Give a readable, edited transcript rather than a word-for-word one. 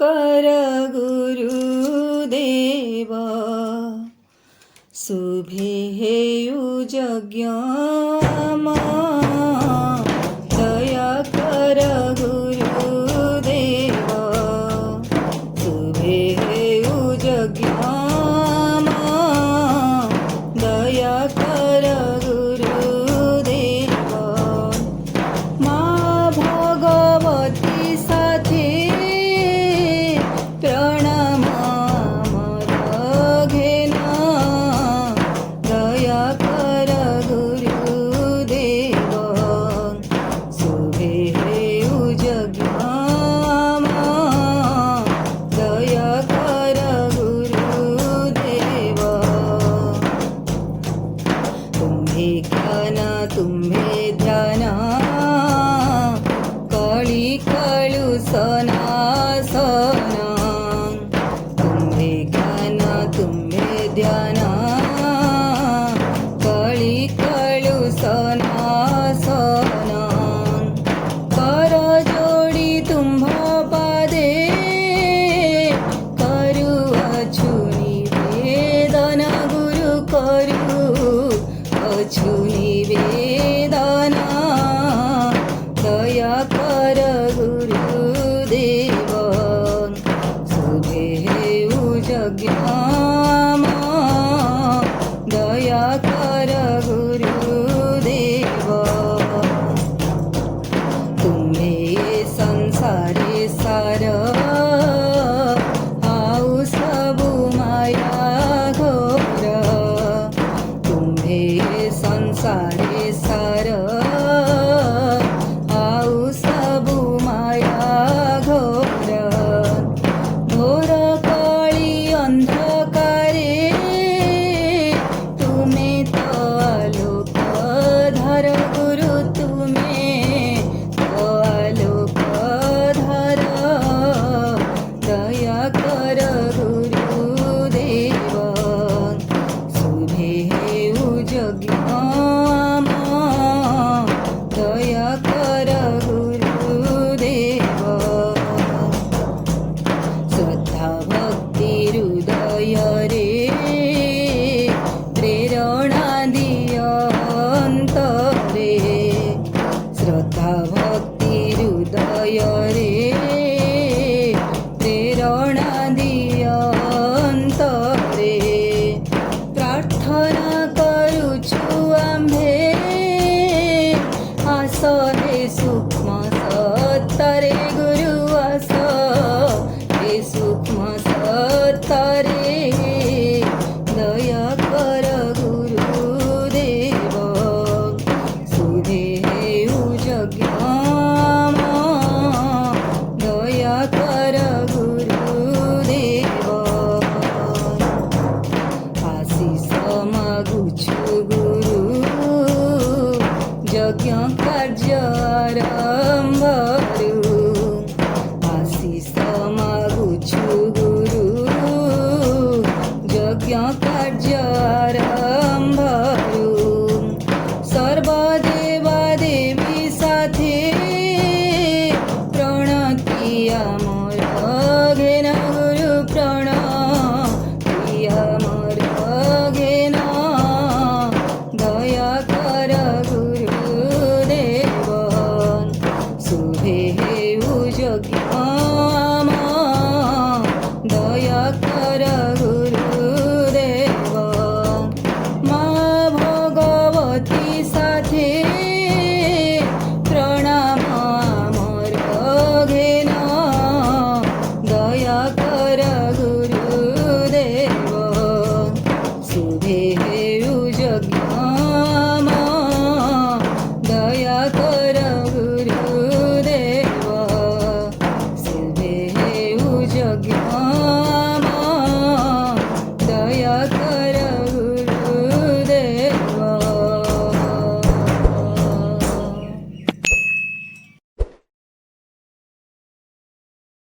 कर गुरुदेव शुभे हेयु यज्ञमा दया कर गुरुदेव शुभे हेयु यज्ञमा दया कर गुरुदेव मा भगवती साथे प्रणाम घेना दया कर गुरुदेव शुभे हेयु यज्ञमा दया कर गुरुदेव तुम्हे ज्ञान तुम्हे ध्यान कळी कळू सनासन तुम्हे ज्ञान तुम्हे ध्यान कळी कळू सनासन कर जोडी तुम्हा पादे करू अछु निवेदन गुरु करू अछु निवेदन दया कर गुरुदेव शुभे हेयु यज्ञमा दया कर गुरुदेव तुम्हे संसारे सार आउ सबु माया घोर तुम्हे संसारे सार आउ सबु माया घोर घोर कळी अंधकारे तुम्हे तो आलोक धर गुरु तुम्हे तो आलोक धर दया कर गुरुदेव शुभे हेयु यज्ञमा दया कर गुरुदेव श्रद्धा भक्ति हृदय रे प्रेरणा दियंतरे श्रद्धा भक्ति हृदय रे प्रेरणा